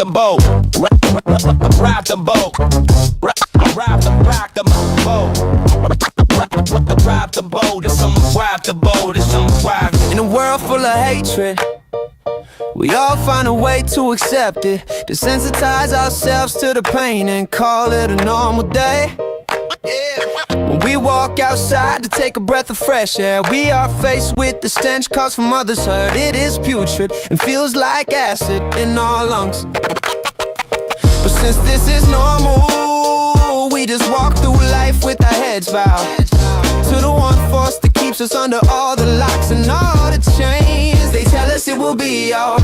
the boat, rock the boat, rock the boat, rock the boat. It's someone rock the boat. It's someone rock. In a world full of hatred, we all find a way to accept it, desensitize ourselves to the pain and call it a normal day. When we walk outside to take a breath of fresh air, we are faced with the stench caused from others' hurt. It is putrid and feels like acid in our lungs. But since this is normal, we just walk through life with our heads bowed to the one force that keeps us under all the locks and all the chains. They tell us it will be alright,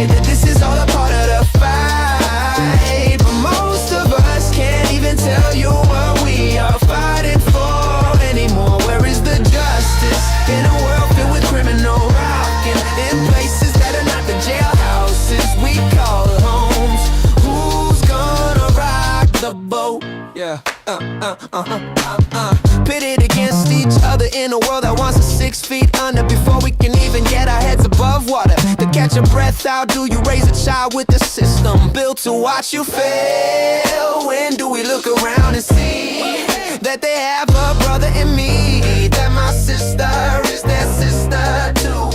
that this is all a part of the fight. But most of us can't even tell you what we are fighting for anymore. Where is the justice in a world filled with criminal rocking in places that are not the jailhouses we call homes? Who's gonna rock the boat? Yeah. Pitted against each other in a world that wants us 6 feet under before we can even get our heads above water. To catch a breath, how do you raise a child with the system built to watch you fail? When do we look around and see that they have a brother in me, that my sister is their sister too?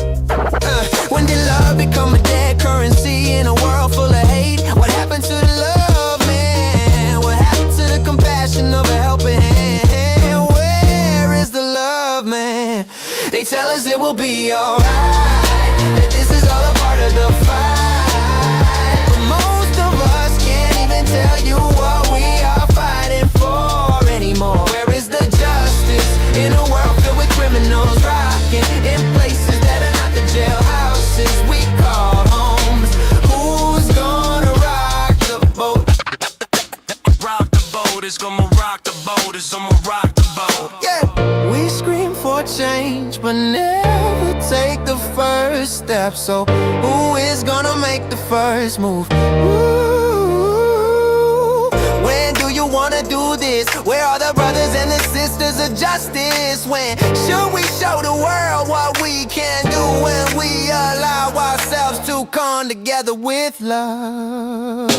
When did love become a dead currency in a world full of hate? What happened to the love, man? What happened to the compassion of a helping hand? Where is the love, man? They tell us it will be alright, that this is all a part of the fight. But most of us can't even tell you what we are fighting for anymore. Where is the justice in a world filled with criminals rocking in places that are not the jailhouses we call homes? Who's gonna rock the boat? Rock the boat, it's gonna rock the boat, it's gonna rock the boat. Yeah, we scream for change, but never take the first step. So who is gonna make the first move? Ooh, when do you wanna do this? Where are the brothers and the sisters of justice? When should we show the world what we can do when we allow ourselves to come together with love?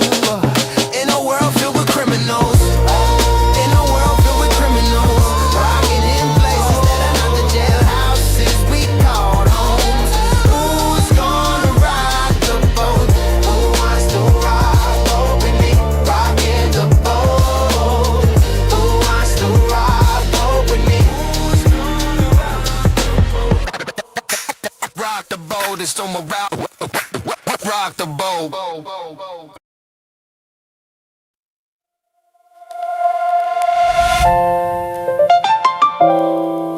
In a world filled with criminals, in a world filled with criminals, rocking in places that are not the jailhouses we call homes. Who's gonna rock the boat? Who wants to rock boat with me? Rocking the boat. Who wants to rock boat with me? Who's gonna rock the boat? It's on my rock the boat.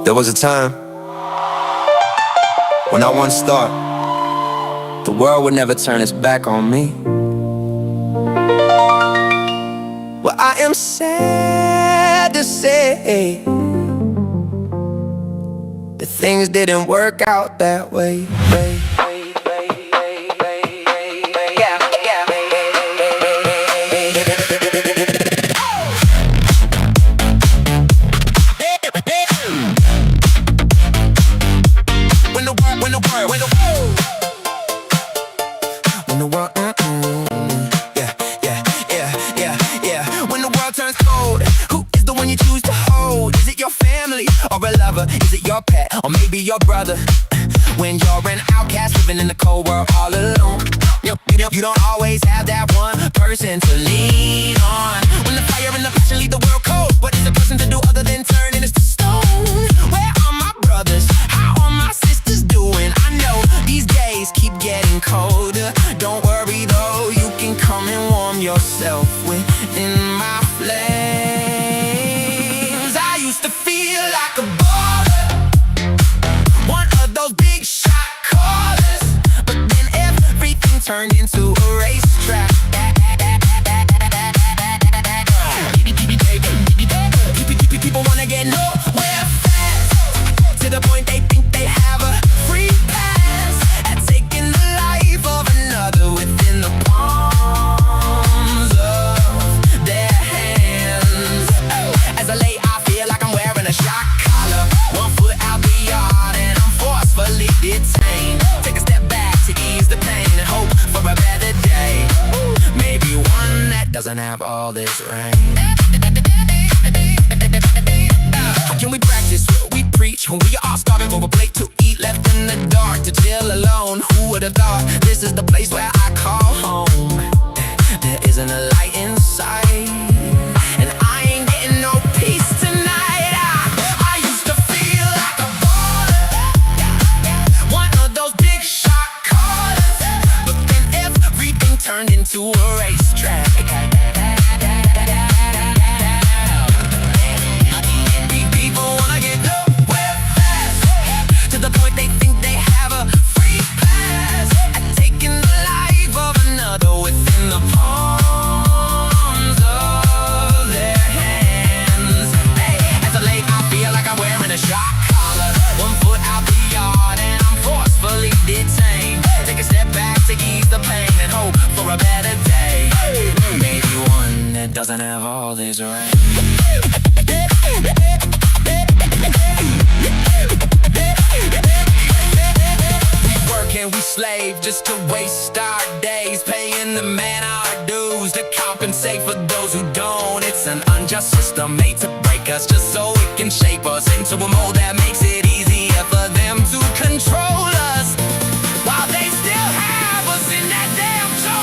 There was a time when I once thought the world would never turn its back on me. Well, I am sad to say that things didn't work out that way. Is it your pet, or maybe your brother? When you're an outcast living in the cold world all alone, you don't always have that one person to lean on. When the fire and the passion leave the world cold, what is a person to do other than turn into stone? Where are my brothers? How are my sisters doing? I know these days keep getting colder. Don't worry though, you can come and warm yourself within my flames. I used to feel like a big shot callers, but then everything turned into a racetrack. People wanna get nowhere fast, to the point they think they have a free pass at taking the life of another within the palms of their hands. As I lay, I feel like I'm wearing a shock collar, 1 foot out the yard and I'm forcefully detained. Take a step back to ease the pain and hope for a better doesn't have all this rain. Can we practice what we preach when we all starving for a plate to eat, left in the dark to chill alone? Who would have thought this is the place where I call home? There isn't a light in sight, and I ain't getting no peace tonight. I used to feel like a baller, one of those big shot callers, but then everything turned into a racetrack. Doesn't have all this rain. We work and we slave just to waste our days, paying the man our dues to compensate for those who don't. It's an unjust system made to break us just so it can shape us into a mold that makes it easier for them to control us, while they still have us in that damn chokehold.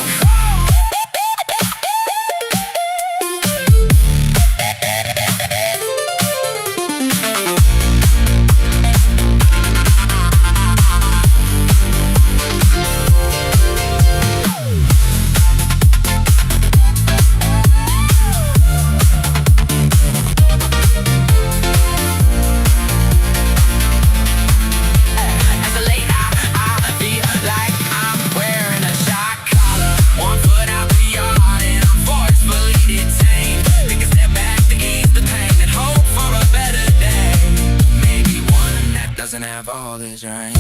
Doesn't have all this rain.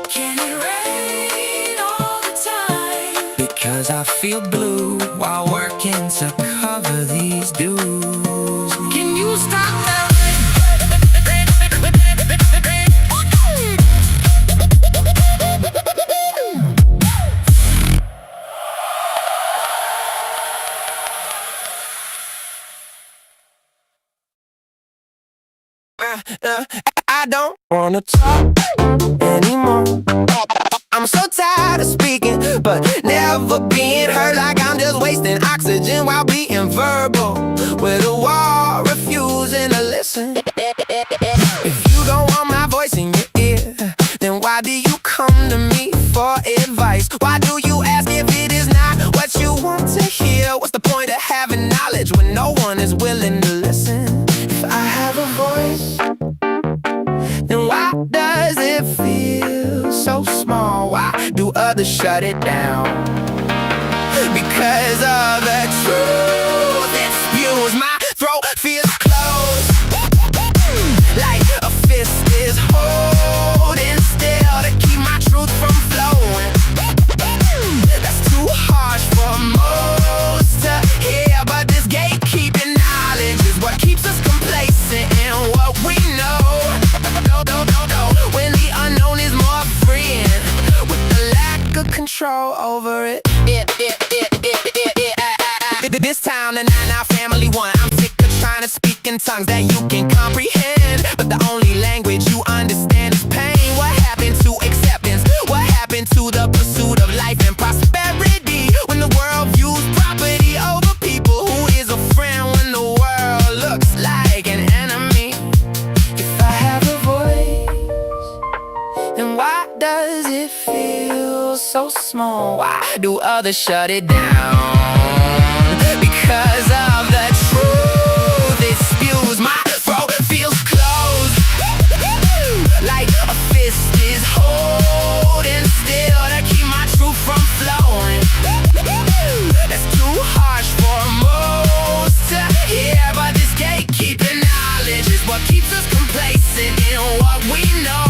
Can it rain all the time? Because I feel blue while working to cover these dues. Can you stop that? I don't wanna talk anymore. I'm so tired of speaking, but never being heard, like I'm just wasting oxygen while being verbal, with a wall refusing to listen. If you don't want my voice in your ear, then why do you come to me for advice? Why do you ask if it is not what you want to hear? What's the point of having knowledge when no one is willing to listen? If I have a voice, then why does it feel so small? Why do others shut it down? Because of the truth it spews, my throat feels closed, like a fist is holding still to keep my truth from flowing. That's too harsh for most to hear, but this gatekeeping knowledge is what keeps us complacent in what we know. When the unknown is more freeing, with the lack of control over it. This town, the 9-9 family one. I'm sick of trying to speak in tongues that you can comprehend, but the only language you understand is pain. What happened to acceptance? What happened to the pursuit of life and prosperity? When the world views property over people, who is a friend when the world looks like an enemy? If I have a voice, then why does it feel so small? Why do others shut it down? Because of the truth it spews, my throat feels closed, like a fist is holding still to keep my truth from flowing. That's too harsh for most to hear, but this gatekeeping knowledge is what keeps us complacent in what we know.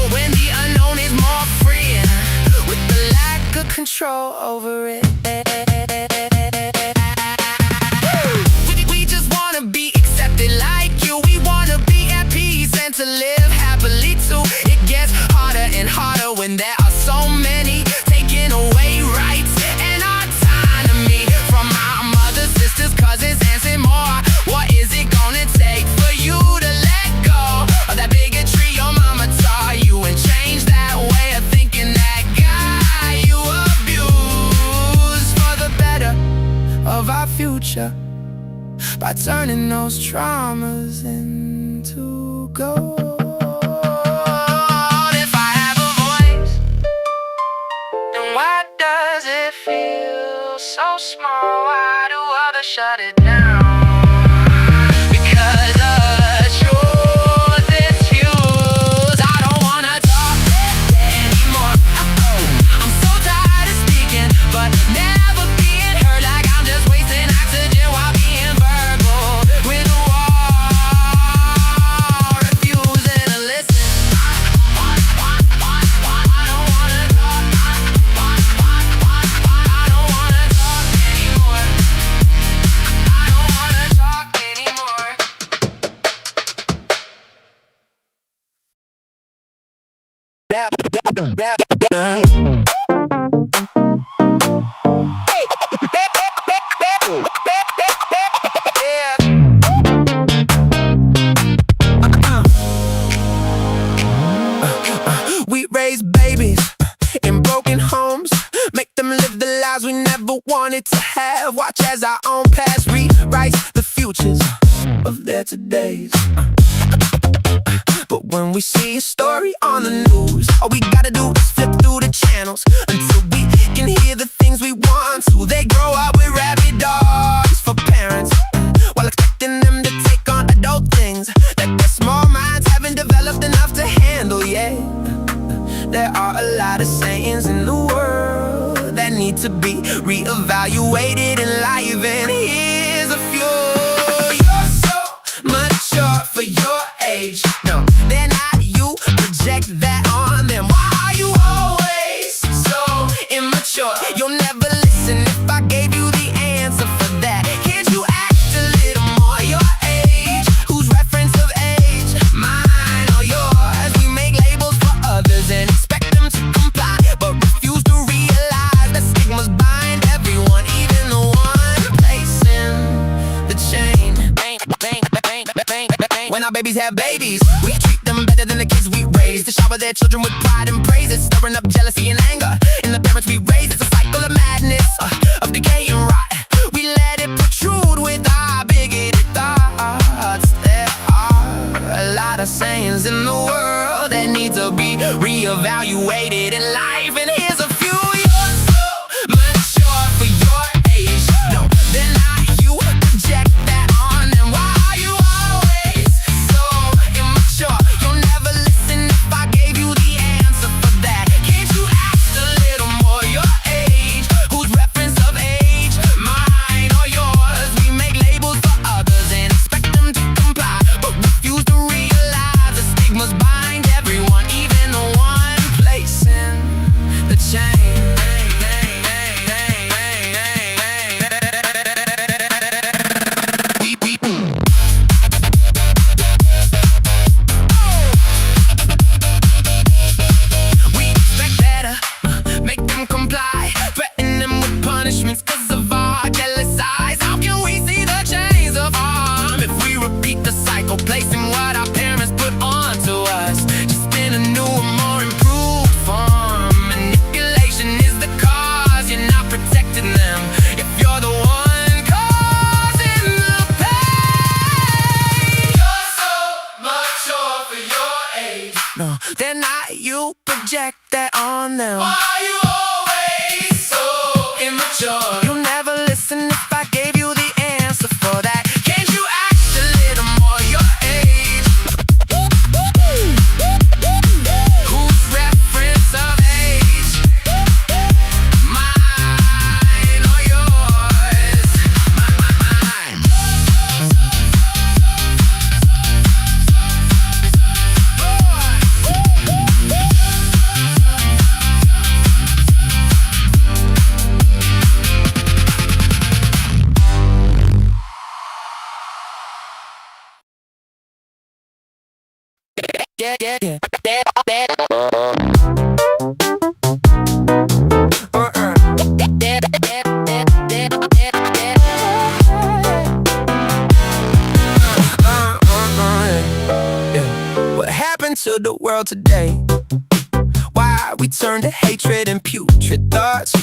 When the unknown is more freeing, with the lack of control over it. We just wanna be accepted like you. We wanna be at peace and to live happily too. It gets harder and harder when there are so many taking away rights and our time to by turning those traumas into gold. If I have a voice, then why does it feel so small? Why do others shut it down? Because the truth is fused. I don't wanna talk anymore. I'm so tired of speaking, but never being heard. Like I'm just wasting oxygen while being verbal. With a wall, refusing to listen. I don't wanna talk. I don't wanna talk anymore. I don't wanna talk anymore. We raise babies in broken homes, make them live the lives we never wanted to have. Watch as our own past rewrites the futures of their todays. But when we see a story on the news, all we gotta do is flip through the channels until we can hear the things we want to. They grow up with rabid dogs for parents, while expecting them to take on adult things that their small minds haven't developed enough to handle yet. There are a lot of sayings in the world that need to be reevaluated in life, and here's a few. You're so mature for your age. No, they're not. You project that on them. Why are you always so immature? You'll never listen if I gave you the answer for that. Can't you act a little more your age? Whose reference of age? Mine or yours? We make labels for others and expect them to comply, but refuse to realize that stigmas bind everyone, even the one placing the chain. Bang, bang, bang, bang, bang. When our babies have babies, we treat them better than the kids we raise. To shower their children with pride and praise. It's stirring up jealousy and anger in the parents we raise. It's a cycle of madness, of decay and rot. We let it protrude with our bigoted thoughts. There are a lot of sayings in the world that need to be reevaluated in life, and here's a few. You're so mature for your age. No, they're not. You project that on them. Why are you always so immature? You'll never listen if I gave you the answer for that. Can't you act a little more your age? Whose reference of age? Mine or yours? We make labels for others and expect them to comply, but refuse to realize the stigmas bind everyone, even the one placing the chain. We expect better, make them comply, threaten them with punishments 'cause of our jealous eyes. How can we see the chains of harm if we repeat the cycle, placing what our parents put onto us just in a newer, more improved form? Manipulation is the cause, you're not protecting them if you're the one causing the pain. You're so mature for your age. No, they're not. You project that on them. Why are you always so immature? You'll never listen if I gave you the answer for that. Can't you act a little more your age? Whose reference of age? Mine or yours? Mine. What happened to the world today? Why we turn to hatred and putrid thoughts?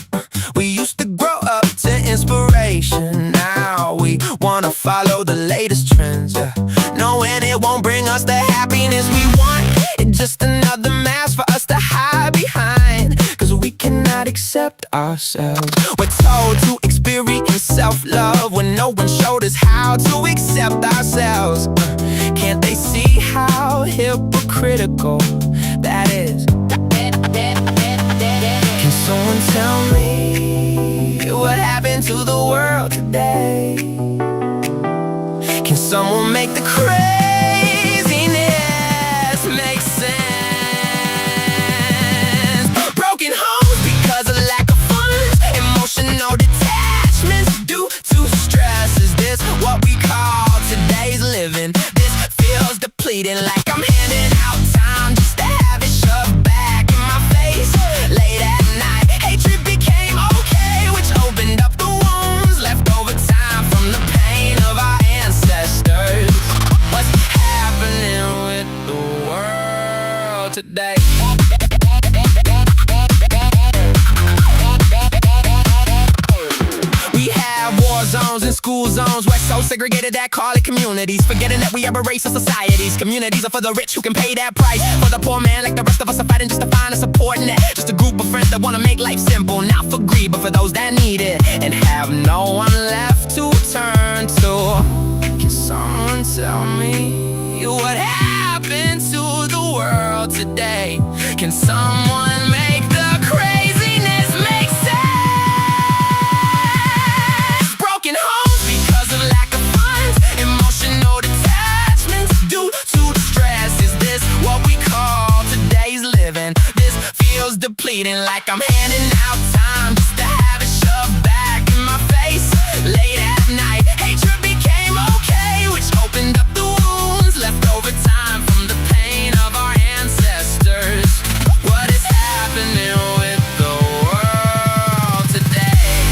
We used to grow up to inspiration. Now we we wanna follow the latest trends, yeah. Knowing it won't bring us the happiness we want. It's just another mask for us to hide behind, cause we cannot accept ourselves. We're told to experience self-love when no one showed us how to accept ourselves. Can't they see how hypocritical that is? Can someone tell me what happened to the world today? Can someone make the craziness make sense? Broken homes because of lack of funds, emotional detachments due to stress. Is this what we call today's living? This feels depleting, like I'm handing out time just to have it shoved back in my face. Late at night, hatred became okay, which opened up the wounds left over time from the pain of our ancestors. What's happening with the world today? We have war zones and school zones, we're so segregated that call it communities, forgetting that we have a race of societies. Communities are for the rich who can pay that price. For the poor man, like the rest of us, are fighting just to find a support net. Just a group of friends that wanna make life simple, not for greed, but for those that need it, and have no one left to turn to. Can someone tell me what happened to the world today? Can someone make the craziness make sense? Broken homes because of lack of funds, emotional detachments due to stress. Is this what we call today's living? This feels depleting, like I'm handing out time just to have it shoved back in my face. Late at night, hatred became okay, which opened up the wounds left over time from the pain of our ancestors. What is happening with the world today?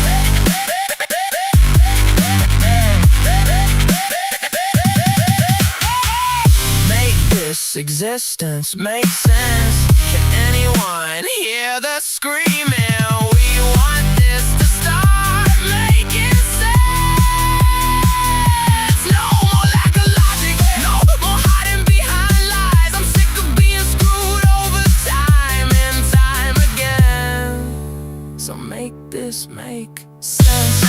Make this existence make sense. Can anyone hear the screaming? We want this to start making sense. No more lack of logic, no more hiding behind lies. I'm sick of being screwed over time and time again. So make this make sense.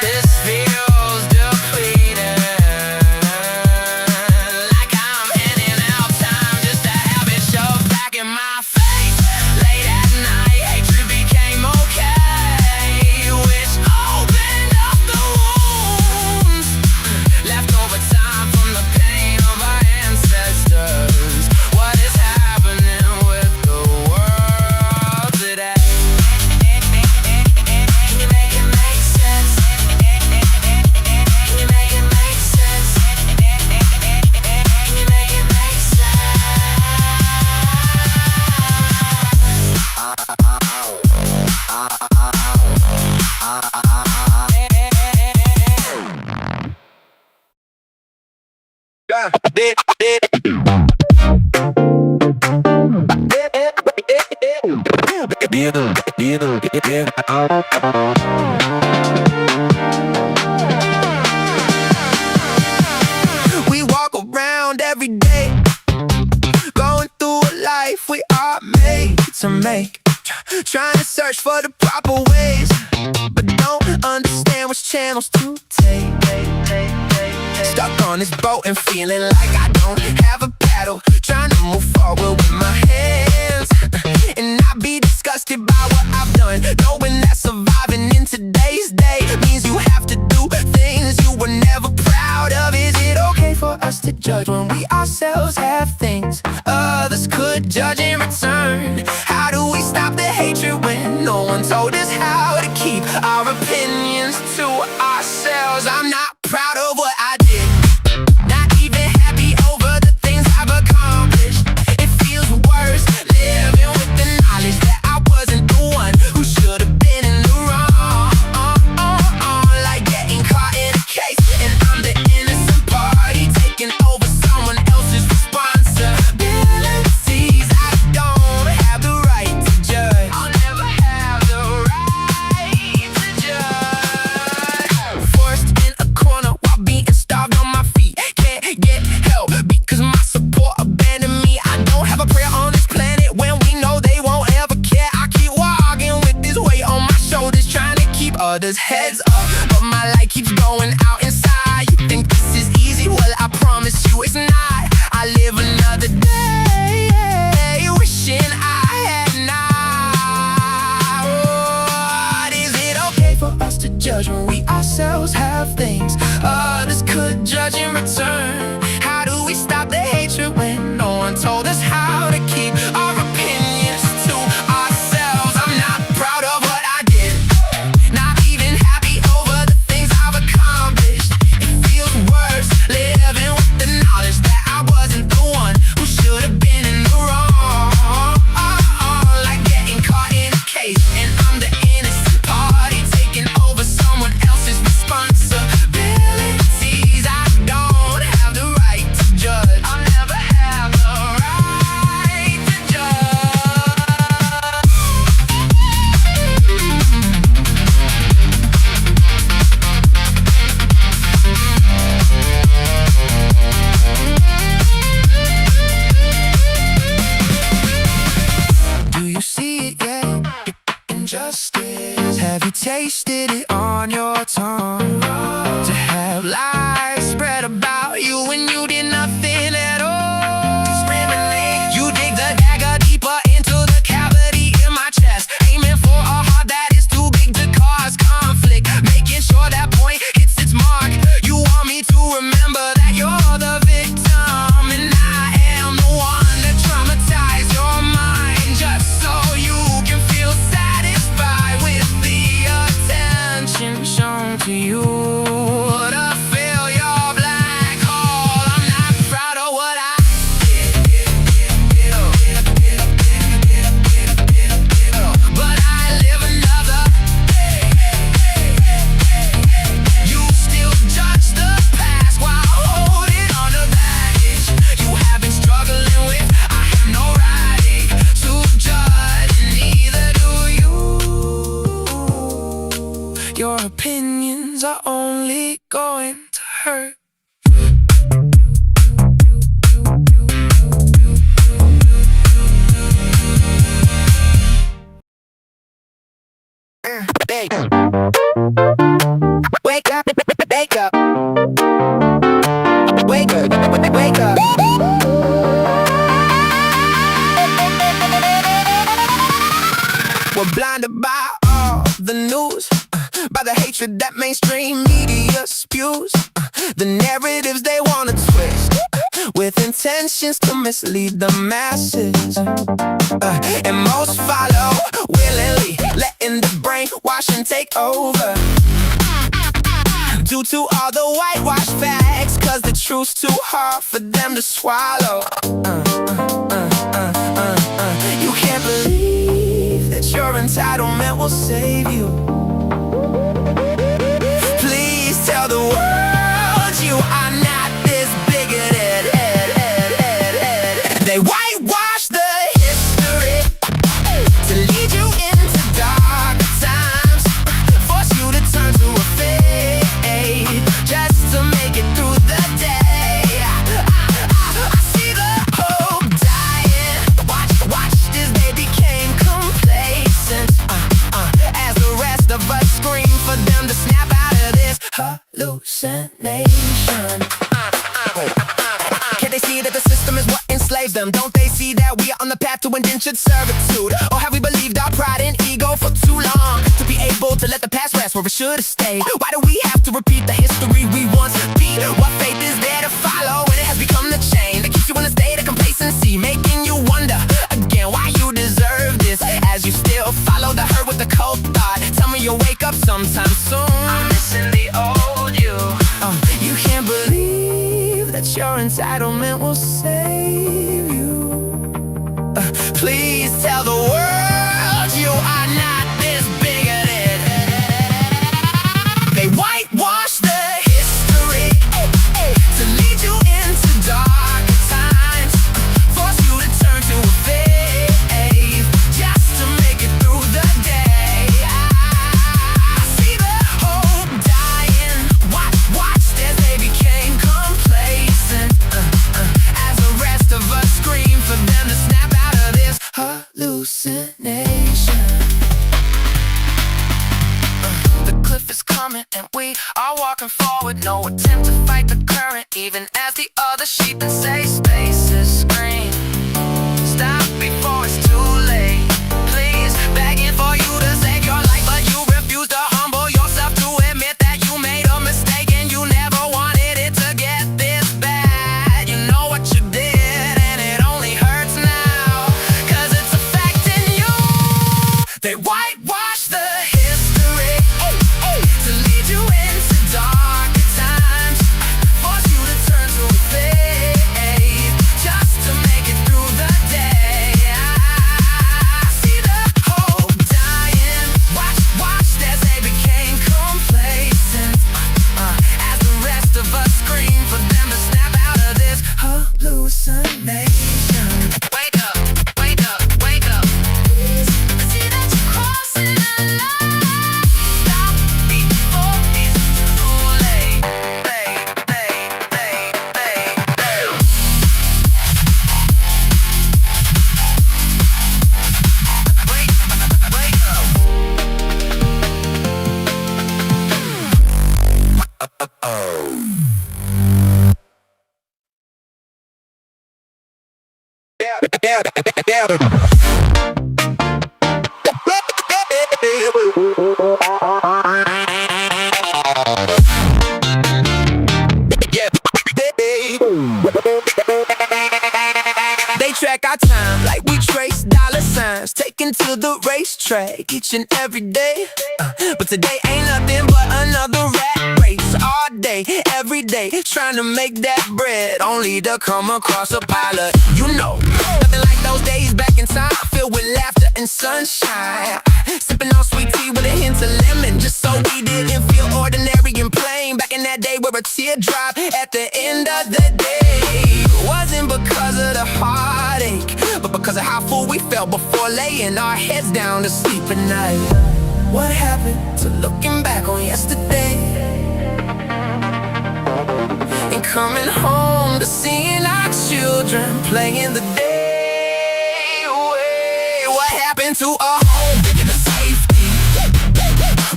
This feels depleted, like I'm handing out time just to have it shoved back in my face. Late at night, hatred became okay, which opened up the wounds left over time from the pain of our ancestors. What is happening with the world today? Can you make it make sense? Can you make it make sense? Can you make it make We walk around every day, going through a life we are made to make, trying to search for the proper ways, but don't understand which channels to take. Stuck on this boat and feeling like I don't have a paddle, trying to move forward with my hands and not be disgusted by what I've done, knowing that surviving in today's day means you have to do things you were never proud of. Is it okay for us to judge when we ourselves have things others could judge in return? How do we stop the hatred when no one told us how to keep our opinions to ourselves? I'm not proud of what I did, not even happy over the things I've accomplished. It feels worse living with the knowledge that I wasn't the one who should have been in the wrong. Like getting caught in a case and I'm the innocent party, taking over someone else's responsibilities. I don't have the right to judge. I'll never have the right others' heads up, but my light keeps going out inside. You think this is easy? Well, I promise you it's not. I live another day, wishing I had not. What is it okay for us to judge when we ourselves have things others could judge in return? How do we stop the hatred when no one told us how to keep our opinions to ourselves? I'm not proud of what I did, not even happy over the things I've accomplished. It feels worse living with the knowledge that I wasn't the one who should have been in the wrong. Like getting caught in a case and I'm the innocent party, taking over someone else's responsibilities. I don't have the right to judge. I'll never have the right to Do you see it yet? Injustice. Have you tasted it on your tongue? To have lies spread about you when you did nothing at all. Discriminate. You dig the dagger deeper into the cavity in my chest, aiming for a heart that is too big to cause conflict, making sure that point hits its mark. You want me to remember that you're the victim and I am the one that traumatized your mind, just so you can feel satisfied with the attention shown to you. To fill your black hole. I'm not proud of what I did, but I live another day. You still judge the past while holding on to baggage you have been struggling with. I have no right to judge, and neither do you. Your opinions are only going to hurt. Wake up, wake up, wake up, wake up, wake up. We're blinded by all the news, by the hatred that mainstream media spews, the narratives they wanna twist, with intentions to mislead the masses. And most follow willingly, letting the brainwashing take over, due to all the whitewash facts, cause the truth's too hard for them to swallow. You can't believe that your entitlement will save you. Please tell the world you are not this bigoted. They whitewash the history to lead you into darker times, force you to turn to a faith just to make it through the day. I see the hope dying. Watch as they became complacent, as the rest of us scream for them to snap out of this hallucination. Can't they see that the system is what enslaves them? Don't they see that we are on the path to indentured servitude? Or have we believed our pride and ego for too long to be able to let the past rest where it should have stayed? Why do we have to repeat the history we once beat? What faith is there to follow when it has become the chain that keeps you in a state of complacency, making you wonder again why you deserve this, as you still follow the herd with the cold thought? Tell me you'll wake up sometime soon. I'm missing the old you. You can't believe that your entitlement will save you. Please tell the world you are not this bigoted. They whitewash the history to lead you into darker times, force you to turn to a faith just to make it through the day. I see the hope dying. Watched as they became complacent, as the rest of us scream for them to snap out of this hallucination. walking forward, no attempt to fight the current. Even as the other sheep that say spaces scream, stop before it's too late. Please, begging for you to save your life, but you refuse to humble yourself to admit that you made a mistake and you never wanted it to get this bad. You know what you did and it only hurts now, 'cause it's affecting you. They whitewash the history to lead you into darker times, force you to turn to faith just to make it through the day. I see the hope dying, watch as they became complacent, as the rest of us scream for them to snap out of this hallucination. Wake up, wake up, wake up. I see that you're crossing the line. Stop before it's too late. Wake up. They track our time like we trace dollar signs, taken to the racetrack each and every day. But today ain't nothing but another rat race, all day, every day, trying to make that bread, only to come across a pile of, nothing like those days back in time, filled with laughter and sunshine, sipping on sweet tea with a hint of lemon, just so we didn't feel ordinary and plain. Back in that day where a teardrop at the end of the day wasn't because of the heartache, but because of how full we felt before laying our heads down to sleep at night. What happened to looking back on yesterday and coming home to seeing our children playing the day away? What happened to a home and a safety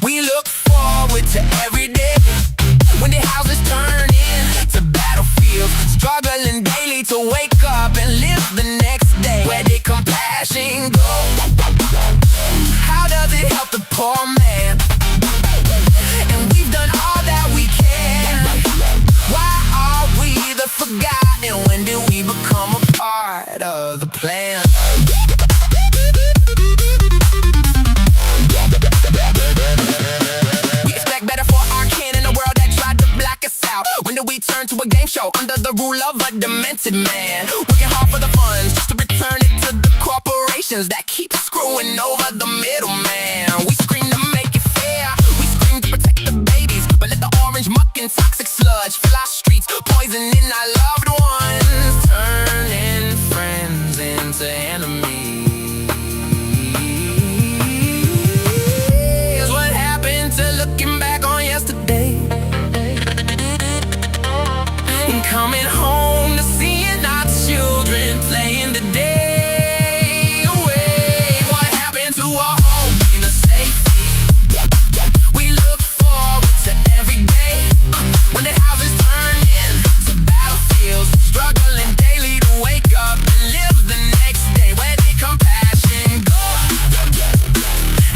we look forward to every day, when the houses turn into battlefields, struggling daily to wake up and live the next day? Where did compassion go? How does it help the poor man? And we've done all that we can. Why are we the forgotten? When did we become a part of the plan? We expect better for our kin in a world that tried to black us out. When did we turn to a game show under the rule of a demented man? Working hard for the funds just to return it to the corporations that keep screwing over the middleman. We scream to make it fair, we scream to protect the babies, but let the orange muck and toxic sludge fill our streets, poisoning our loved ones, turning friends into enemies. What happened to looking back on yesterday and coming home to seeing our children playing the day away? What happened to our home and the safety we look forward to every day, when the houses turn into battlefields, struggling daily to wake up and live the next day? Where did compassion go?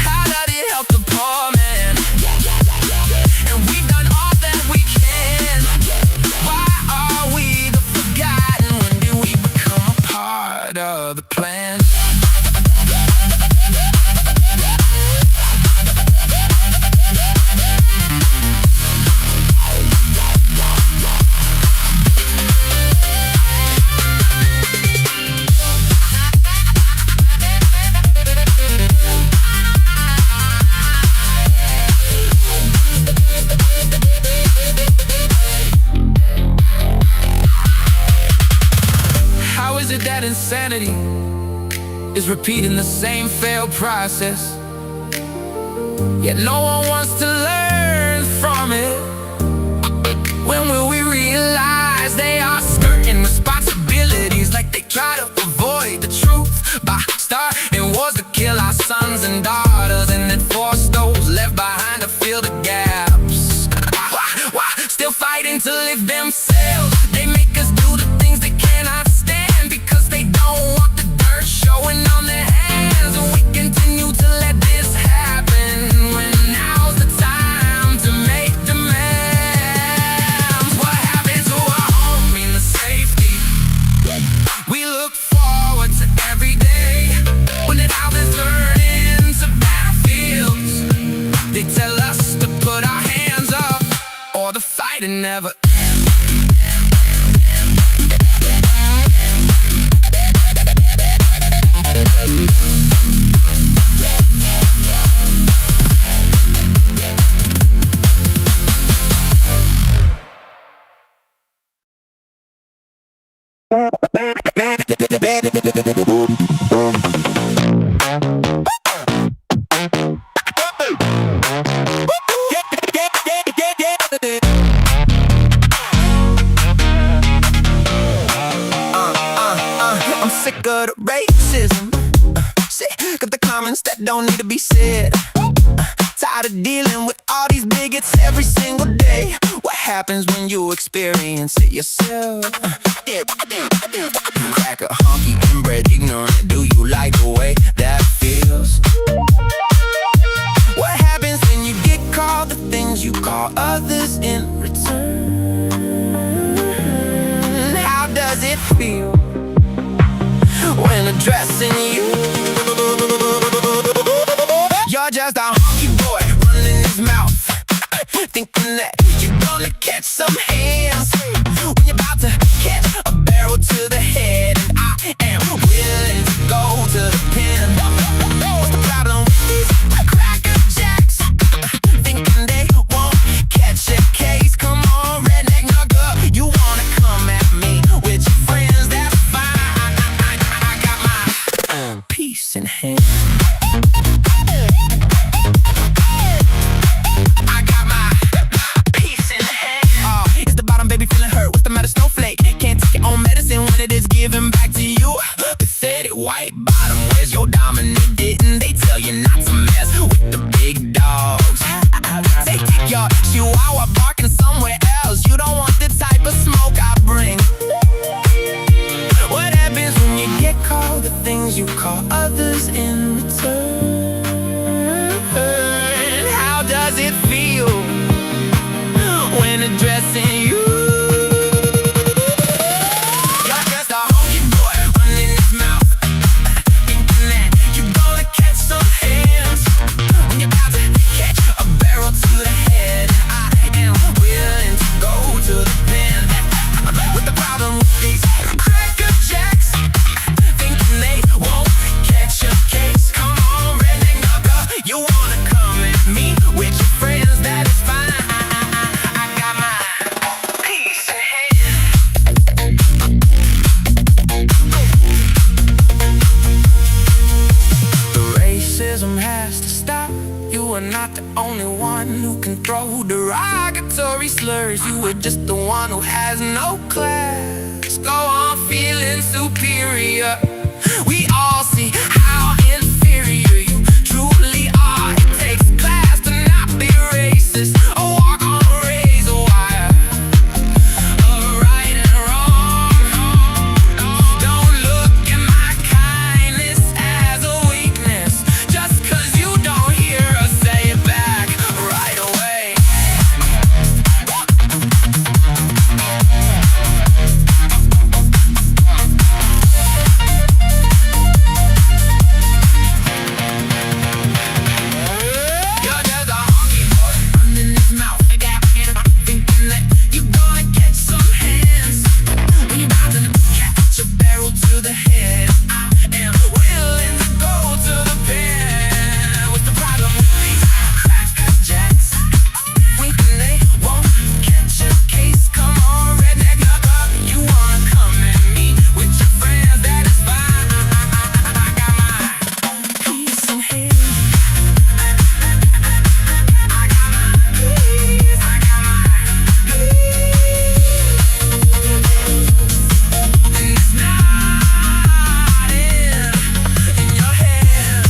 How does it help the poor man? And we've done all that we can. Why are we the forgotten? When do we become a part of the plan? How is it that insanity is repeating the same failed process, yet no one wants to learn from it? When will we realize they are skirting responsibilities like they try to avoid the truth by starting wars to kill our sons and daughters, and then force those left behind to fill the gaps? Why never. I'm sick of the racism, sick of the comments that don't need to be said. Tired of dealing with all these bigots every single day. What happens when you experience it yourself? Crack a honky, inbred, ignorant. Do you like the way that feels? What happens when you get called the things you call others in return? How does it feel when addressing you? You're just a honky boy running his mouth, thinking that you're gonna catch some hands when you're about to catch a barrel to the head. And I am willing to go to the pen. What's the problem with these cracker jacks, thinking they won't catch a case? Come on, redneck nugger, you wanna come at me with your friends? That's fine. I got my peace in hand. Giving back to you, pathetic white bottom. Where's your dominant? Didn't they tell you not to mess with the big dogs? Take your chihuahua barking somewhere else. You don't want the type of smoke I bring. What happens when you get called the things you call others in return? How does it feel when addressing you? Has to stop. You are not the only one who can throw derogatory slurs. You are just the one who has no class. Go on feeling superior. We all see how inferior you truly are. It takes class to not be racist. A walk on a razor wire, a right and wrong. Don't look at my kindness as a weakness, just cause you don't hear us say it back right away. You're just a honky boy running his mouth, thinking that you're gonna catch some hands when you're about to catch a barrel to the head. I am willing to go to the pen. What's the problem with these cracker jacks, thinking they won't catch a case? Come on, redneck nugger, you wanna come at me with your friends? That is fine. I got my peace in hand. I got my peace. I got my peace. And it's not in your head.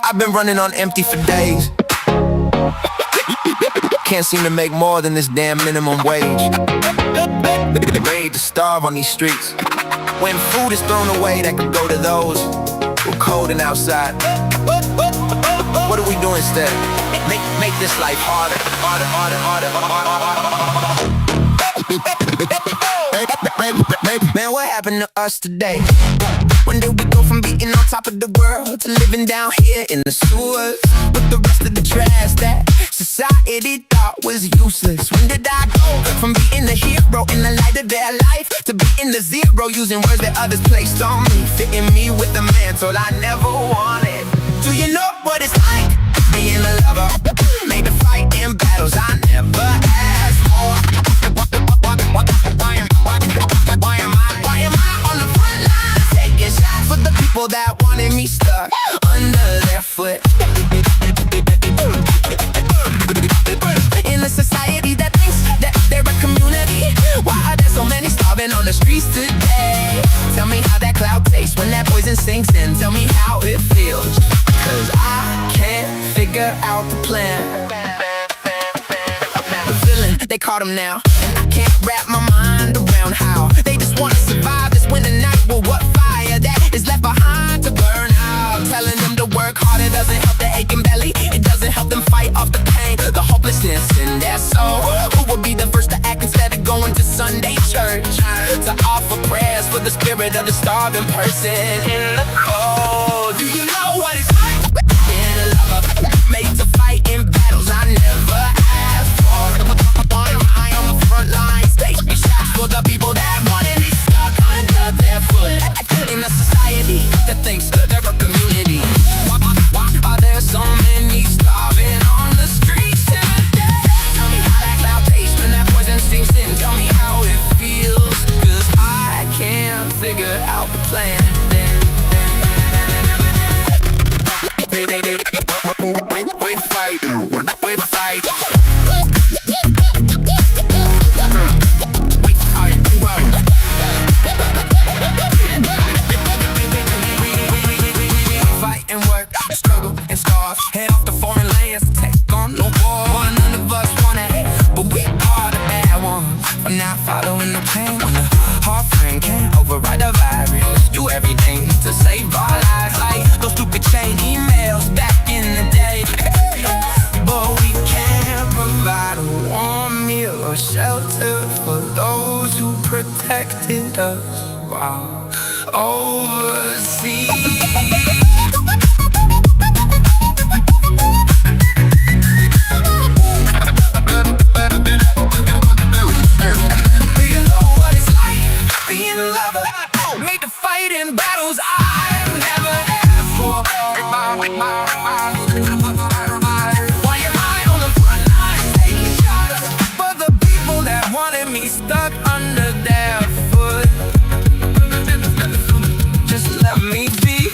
I've been running on empty for days. Can't seem to make more than this damn minimum wage. Ready to starve on these streets. When food is thrown away that could go to those who are cold and outside. What do we do instead? Make this life harder, harder, harder, harder, harder, harder, harder. Man, what happened to us today? When did we go from being on top of the world to living down here in the sewers with the rest of the trash that society thought was useless? When did I go from being the hero in the light of their life to being the zero, using words that others placed on me, fitting me with the mantle I never wanted? Do you know what it's like being a lover, made to fight in battles I never asked for? Why am I on the front line taking shots for the people that wanted me stuck under their foot? In a society that thinks that they're a community, why are there so many starving on the streets today? Tell me how that cloud tastes when that poison sinks in. Tell me how it feels, cause I can't figure out the plan. The villain, they caught him now, and I can't wrap my mind around how they just wanna survive this winter night. Well, what fire that is left behind to burn out? Telling them to work harder doesn't help the aching belly. It doesn't help them fight off the pain, the hopelessness in their soul. Who would be the first to act instead of going to Sunday church to offer prayers for the spirit of the starving person in the cold? Do you know what it's like being a lover, made to fight in battles I never asked for? Why am I on the front lines taking shots for the people that wanted me stuck under their foot? In a society that thinks they're a community, why are there so many starving on the streets today? Tell me how that cloud tastes when that poison sinks in. Tell me how it feels, cause I can't figure out the plan. We fight, we fight. Fight and work, struggle and starve. Head off to foreign lands, take on no war. None of us want it, but we are the bad ones. For not following the pain when the heart frame can't override the virus. Do everything to save our lives, like those stupid chain emails back in the day. But we can't provide a warm meal or shelter for those who protected us while overseas. Being a lover, made to fight in battles I've never asked for. Why am I on the front line taking shots for the people that wanted me stuck under their foot? Just let me be.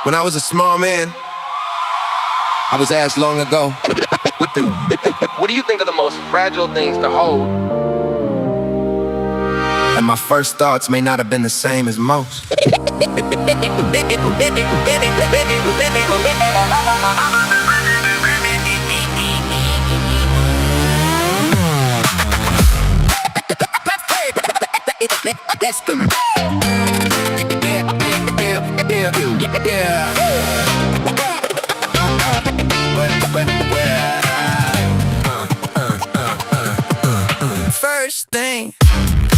When I was a small man, I was asked long ago, what do you think are the most fragile things to hold? And my first thoughts may not have been the same as most. That's the first thing,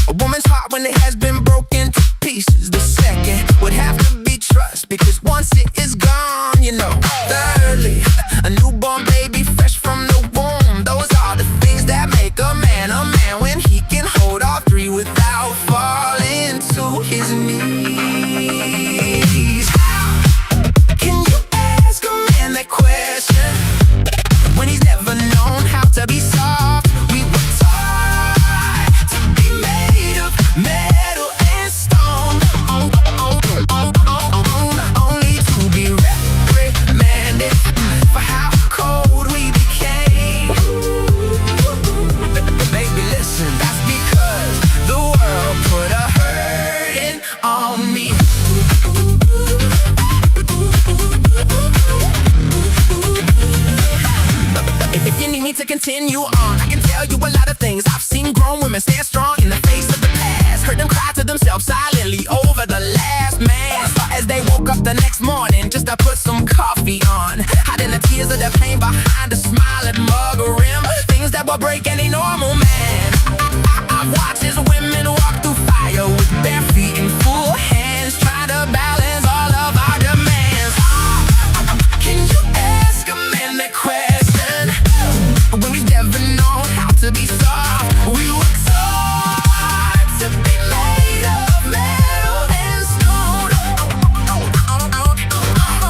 a woman's heart when it has been broken to pieces. The second would have to be trust, because once it is gone, you know. Thirdly, a newborn baby fresh from the womb. Those are the things that make a man when he can hold all three without falling to his knees. How can you ask a man that question when he's never known how to be soft? We were taught to be made of metal and stone, only to be reprimanded cheering you on. I can tell you a lot of things. I've seen grown women stand strong in the face of the past. Heard them cry to themselves silently over the last man. As they woke up the next morning just to put some coffee on, hiding the tears of their pain behind a smiling mug or rim. Things that will break any normal man. I've watched as women walk through fire with bare feet and full hands, trying to balance all of our demands. Can you ask a man that question? When we've never known how to be soft, we work so hard to be made of metal and stone.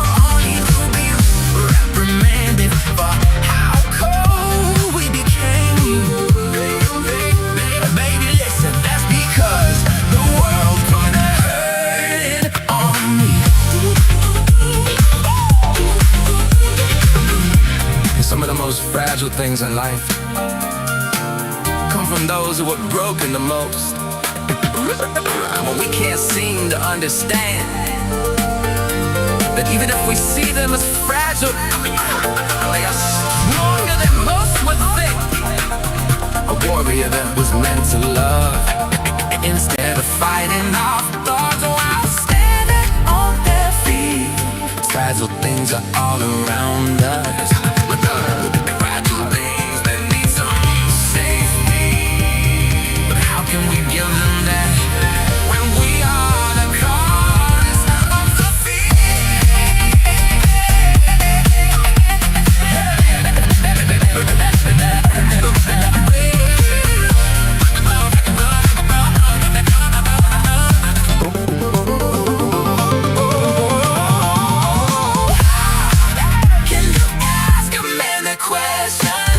Only to be reprimanded for how cold we became. Baby, listen, that's because the world put a hurt on me. Some of the most fragile things in life come from those who were broken the most. But we can't seem to understand that even if we see them as fragile, they are stronger than most would think. A warrior that was meant to love instead of fighting off thoughts while standing on their feet. Fragile things are all around us. Fragile things that need some safety. But how can we give them that when we are the cause of the Can you ask a man that question?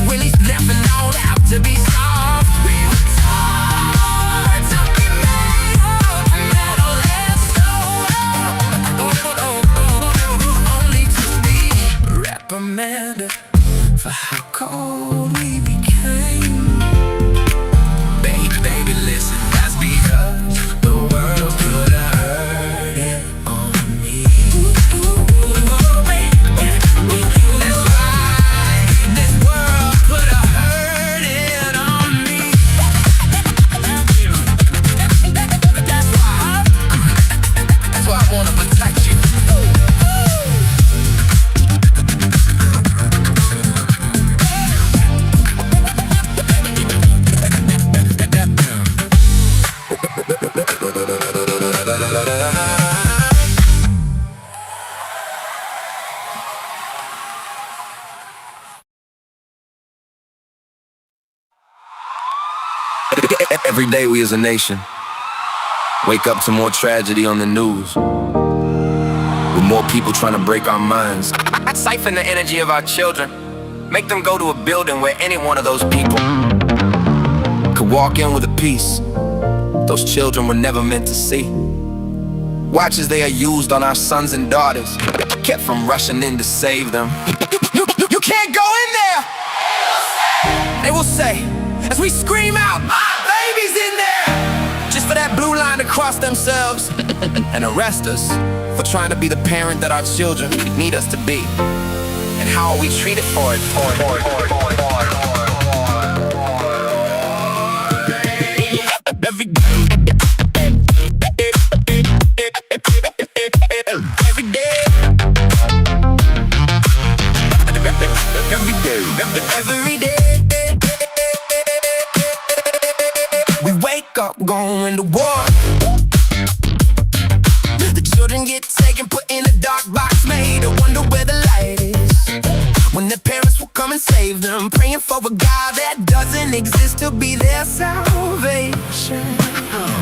When he's never known how to be soft. We were taught to be made of metal and stone. Only to be reprimanded for how cold we became. Baby, listen, that's because the world put a hurting on me. That's right, this world put a hurting on me. That's why I wanna protect you. Every day we as a nation wake up to more tragedy on the news, with more people trying to break our minds. I'd siphon the energy of our children, make them go to a building where any one of those people could walk in with a peace those children were never meant to see. Watch as they are used on our sons and daughters, kept from rushing in to save them. You can't go in there! They will say, as we scream out, my baby's in there! Just for that blue line to cross themselves and arrest us for trying to be the parent that our children need us to be. And how are we treated for it? Every day, we wake up going to war. The children get taken, put in a dark box made to wonder where the light is. When their parents will come and save them, praying for a God that doesn't exist to be their salvation.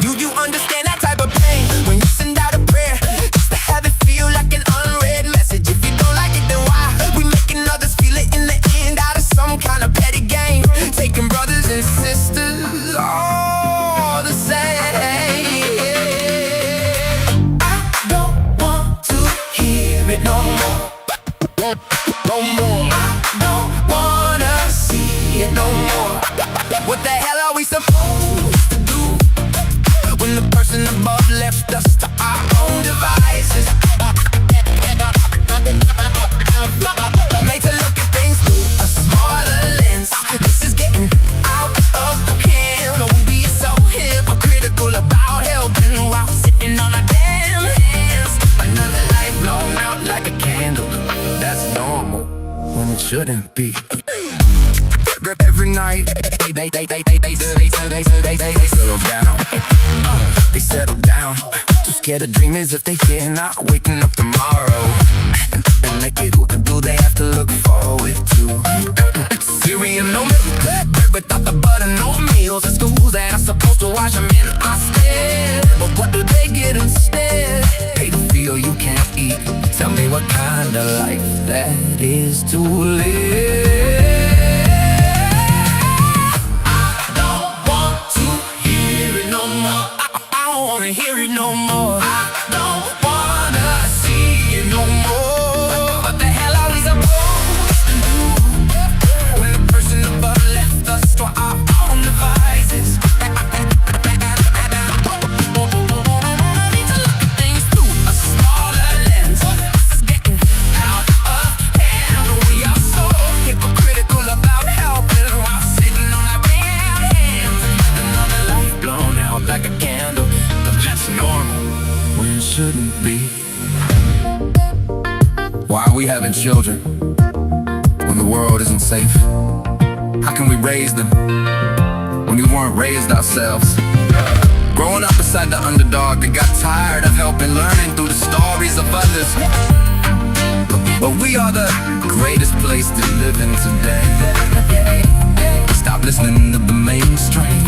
Do you understand that type of pain? When you send out a prayer just to have it feel like an unread message. If you don't like it, then why? We making others feel it in the end out of some kind of petty game, taking brothers and sisters all the same. I don't want to hear it no more. No more. I don't wanna see it no more. What the hell are we supposed to do? shouldn't be. Every night, they settle down. They settle down. Too scared of dreamers if they fear not waking up tomorrow. And like it, what do they have to look forward to? Cereal, no milk, bread without the butter, no meals. The schools that are supposed to wash them in our stead. But what do they get instead? Pay to feel you can't eat. Tell me what kind of life that is to live. Hear it no more. I don't wanna see it no more. What the hell are we supposed to do when the person above left us to our own devices? Need to look at things through a smaller lens. This is getting out of hand. We are so hypocritical about helping while sitting on our bare hands. Another life blown out like a candle. That's normal when it shouldn't be. Why are we having children when the world isn't safe? How can we raise them when we weren't raised ourselves? Growing up beside the underdog that got tired of helping, learning through the stories of others. But we are the greatest place to live in today. Stop listening to the mainstream.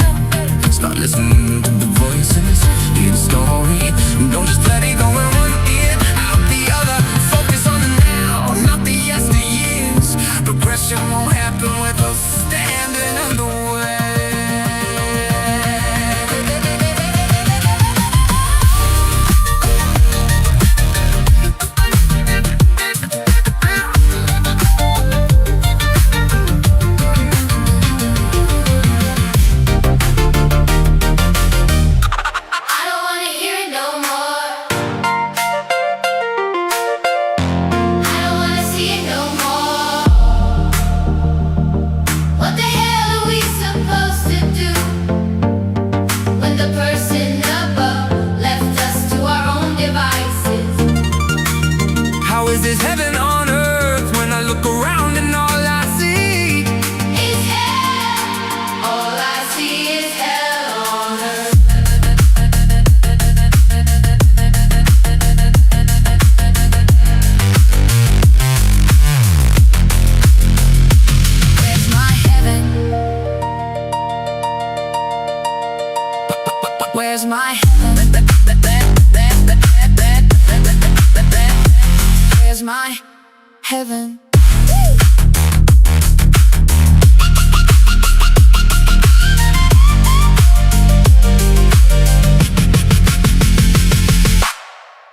Start listening to the voices in story. Don't just let it go in one ear, out the other. Focus on the now, not the yesteryears. Progression won't happen with us standing in the way. How is this heaven on earth when I look around and all I see is hell? All I see is hell on earth. Where's my heaven? Where's my heaven? Where's my heaven?